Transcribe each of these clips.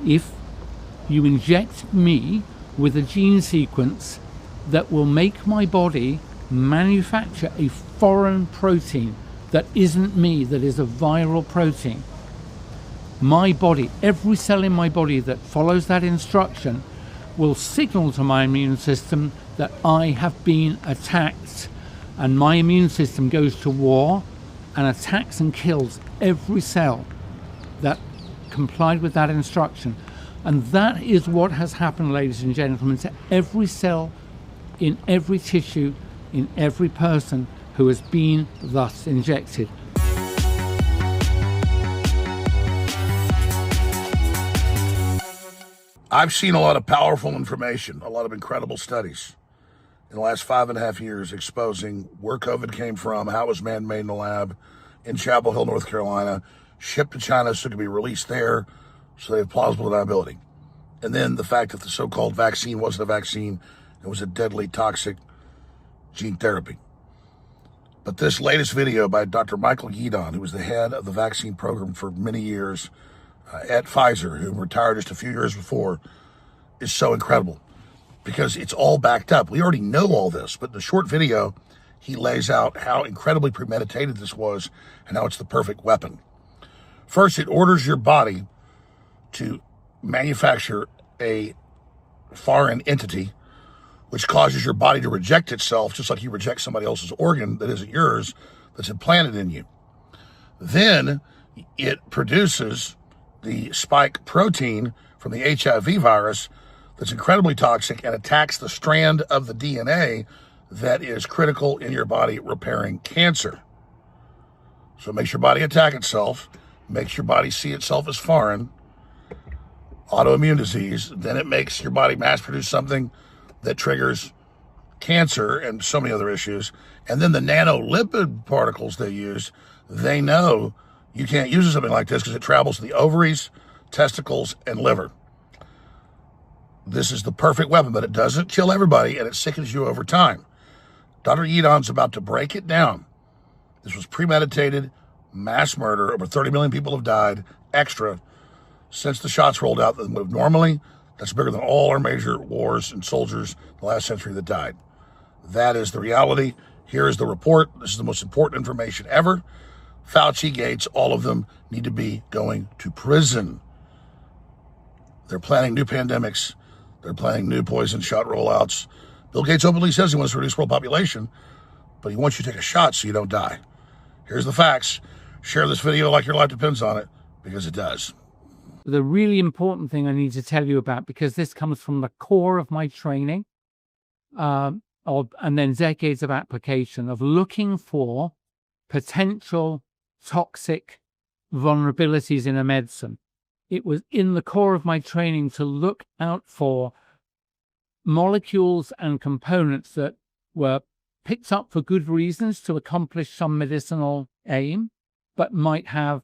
if you inject me with a gene sequence that will make my body manufacture a foreign protein that isn't me, that is a viral protein, my body, every cell in my body that follows that instruction will signal to my immune system that I have been attacked, and my immune system goes to war and attacks and kills every cell that complied with that instruction. And that is what has happened, ladies and gentlemen, to every cell in every tissue in every person who has been thus injected. I've seen a lot of powerful information, a lot of incredible studies in the last 5.5 years exposing where COVID came from, how it was man-made in the lab in Chapel Hill, North Carolina, shipped to China so it could be released there so they have plausible deniability. And then the fact that the so-called vaccine wasn't a vaccine, it was a deadly, toxic gene therapy. But this latest video by Dr. Michael Yeadon, who was the head of the vaccine program for many years at Pfizer, who retired just a few years before, is so incredible because it's all backed up. We already know all this, but in the short video, he lays out how incredibly premeditated this was and how it's the perfect weapon. First, it orders your body to manufacture a foreign entity, which causes your body to reject itself, just like you reject somebody else's organ that isn't yours, that's implanted in you. Then it produces the spike protein from the HIV virus that's incredibly toxic and attacks the strand of the DNA that is critical in your body repairing cancer. So it makes your body attack itself, makes your body see itself as foreign, autoimmune disease. Then it makes your body mass produce something that triggers cancer and so many other issues. And then the nanolipid particles they use, they know you can't use something like this because it travels to the ovaries, testicles, and liver. This is the perfect weapon, but it doesn't kill everybody, and it sickens you over time. Dr. Yeadon's about to break it down. This was premeditated mass murder. Over 30 million people have died extra since the shots rolled out that would normally. That's bigger than all our major wars and soldiers in the last century that died. That is the reality. Here is the report. This is the most important information ever. Fauci, Gates, all of them need to be going to prison. They're planning new pandemics. They're planning new poison shot rollouts. Bill Gates openly says he wants to reduce world population, but he wants you to take a shot so you don't die. Here's the facts. Share this video like your life depends on it, because it does. The really important thing I need to tell you about, because this comes from the core of my training, and then decades of application of looking for potential toxic vulnerabilities in a medicine. It was in the core of my training to look out for molecules and components that were picked up for good reasons to accomplish some medicinal aim, but might have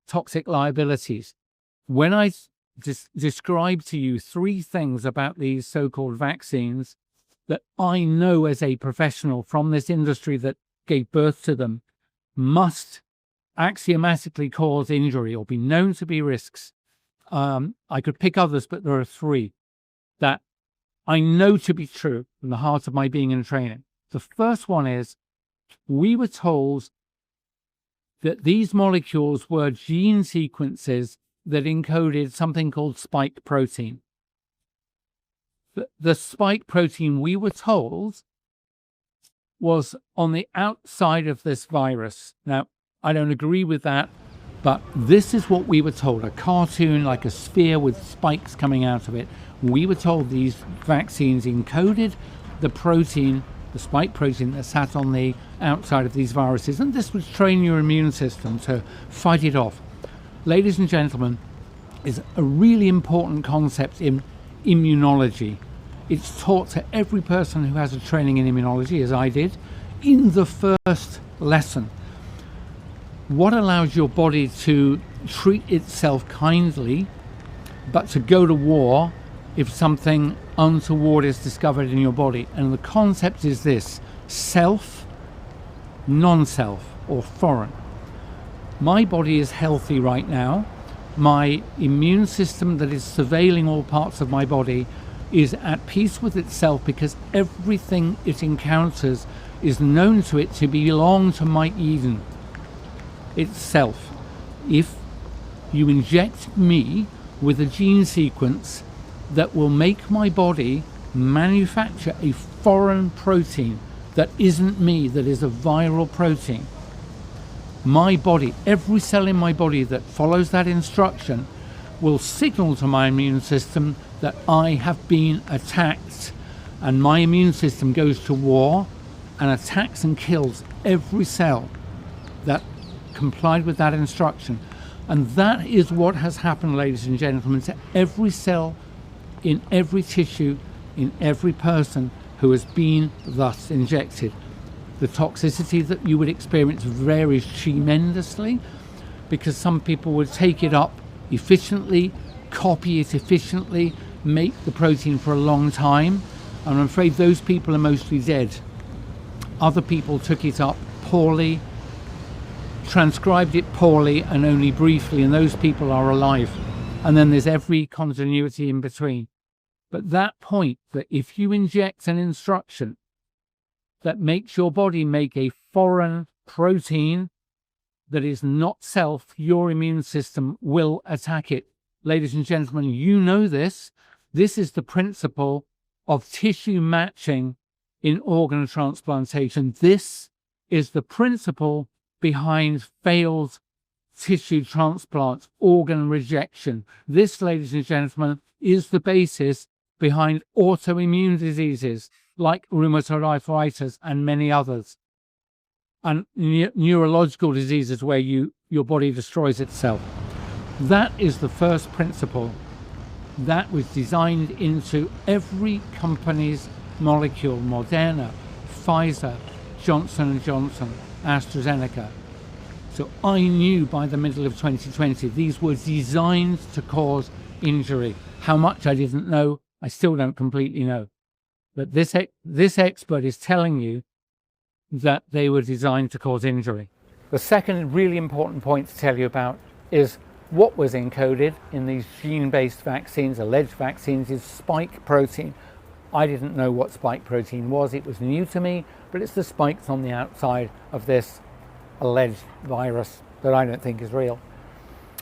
toxic liabilities. When I describe to you 3 things about these so-called vaccines that I know as a professional from this industry that gave birth to them must axiomatically cause injury or be known to be risks. I could pick others, but there are 3 that I know to be true from the heart of my being and training. The first one is we were told that these molecules were gene sequences that encoded something called spike protein. The spike protein, we were told, was on the outside of this virus. Now, I don't agree with that, but this is what we were told. A cartoon like a sphere with spikes coming out of it. We were told these vaccines encoded the protein, the spike protein that sat on the outside of these viruses, and this would train your immune system to fight it off. Ladies and gentlemen, is a really important concept in immunology. It's taught to every person who has a training in immunology, as I did, in the first lesson. What allows your body to treat itself kindly, but to go to war if something untoward is discovered in your body? And the concept is this: self, non-self, or foreign. My body is healthy right now. my immune system that is surveilling all parts of my body is at peace with itself, because everything it encounters is known to it to belong to my Yeadon itself. If you inject me with a gene sequence that will make my body manufacture a foreign protein that isn't me, that is a viral protein, my body, every cell in my body that follows that instruction will signal to my immune system that I have been attacked, and my immune system goes to war and attacks and kills every cell that complied with that instruction. And that is what has happened, ladies and gentlemen, to every cell in every tissue in every person who has been thus injected. The toxicity that you would experience varies tremendously, because some people would take it up efficiently, copy it efficiently, make the protein for a long time, and I'm afraid those people are mostly dead. Other people took it up poorly, transcribed it poorly and only briefly, and those people are alive. And then there's every continuity in between. But that point, that if you inject an instruction that makes your body make a foreign protein that is not self, your immune system will attack it. Ladies and gentlemen, you know this. This is the principle of tissue matching in organ transplantation. This is the principle behind failed tissue transplants, organ rejection. This, ladies and gentlemen, is the basis behind autoimmune diseases like rheumatoid arthritis and many others, and neurological diseases where your body destroys itself. That is the first principle that was designed into every company's molecule: Moderna, Pfizer, Johnson & Johnson, AstraZeneca. So I knew by the middle of 2020 these were designed to cause injury. How much I didn't know, I still don't completely know. But this expert is telling you that they were designed to cause injury. The second really important point to tell you about is what was encoded in these gene-based vaccines, alleged vaccines, is spike protein. I didn't know what spike protein was. It was new to me, but it's the spikes on the outside of this alleged virus that I don't think is real.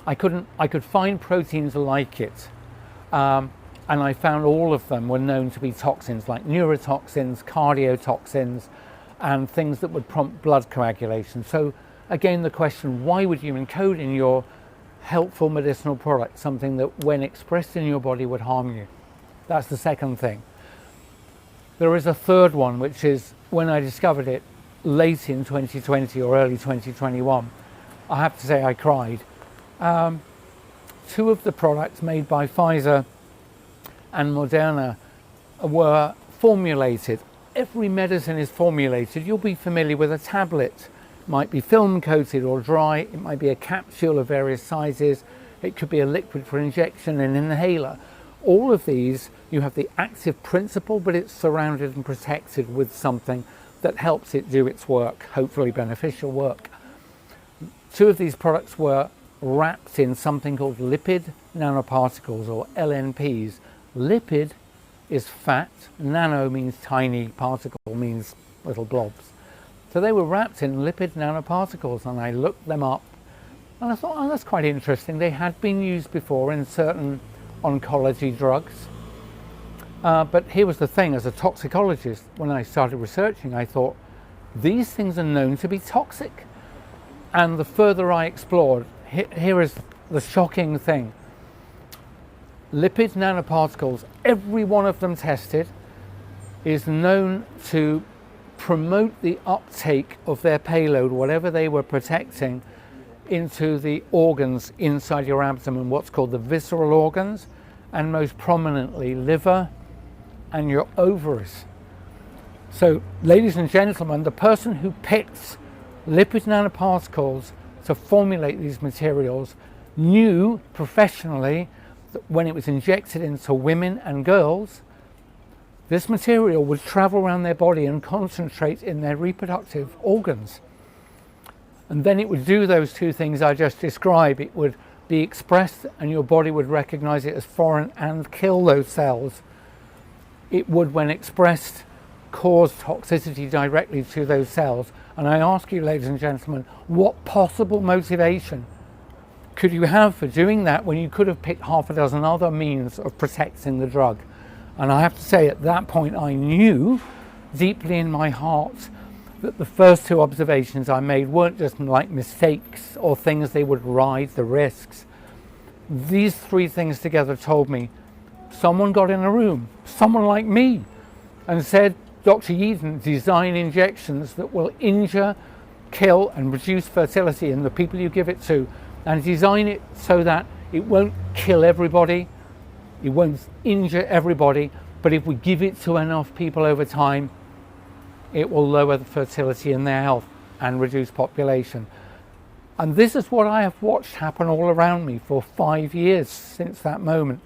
I could find proteins like it, and I found all of them were known to be toxins, like neurotoxins, cardiotoxins, and things that would prompt blood coagulation. So again, the question, why would you encode in your helpful medicinal product something that when expressed in your body would harm you? That's the second thing. There is a third one, which is when I discovered it late in 2020 or early 2021, I have to say I cried. Two of the products made by Pfizer and Moderna were formulated. Every medicine is formulated. You'll be familiar with a tablet. It might be film coated or dry. It might be a capsule of various sizes. It could be a liquid for injection, an inhaler. All of these, you have the active principle, but it's surrounded and protected with something that helps it do its work, hopefully beneficial work. Two of these products were wrapped in something called lipid nanoparticles, or LNPs. Lipid is fat, nano means tiny, particle means little blobs. So they were wrapped in lipid nanoparticles, and I looked them up and I thought, oh, that's quite interesting. They had been used before in certain oncology drugs. But here was the thing, as a toxicologist, when I started researching, I thought, these things are known to be toxic. And the further I explored, here is the shocking thing. Lipid nanoparticles, every one of them tested, is known to promote the uptake of their payload, whatever they were protecting, into the organs inside your abdomen, what's called the visceral organs, and most prominently liver and your ovaries. So, ladies and gentlemen, the person who picks lipid nanoparticles to formulate these materials knew professionally that when it was injected into women and girls, this material would travel around their body and concentrate in their reproductive organs. And then it would do those two things I just described. It would be expressed and your body would recognize it as foreign and kill those cells. It would, when expressed, cause toxicity directly to those cells. And I ask you, ladies and gentlemen, what possible motivation could you have for doing that when you could have picked half a dozen other means of protecting the drug? And I have to say, at that point, I knew deeply in my heart that the first two observations I made weren't just like mistakes or things they would ride the risks. These three things together told me someone got in a room, someone like me, and said, Dr. Yeadon, design injections that will injure, kill, and reduce fertility in the people you give it to, and design it so that it won't kill everybody, it won't injure everybody, but if we give it to enough people over time, it will lower the fertility in their health and reduce population. And this is what I have watched happen all around me for 5 years since that moment.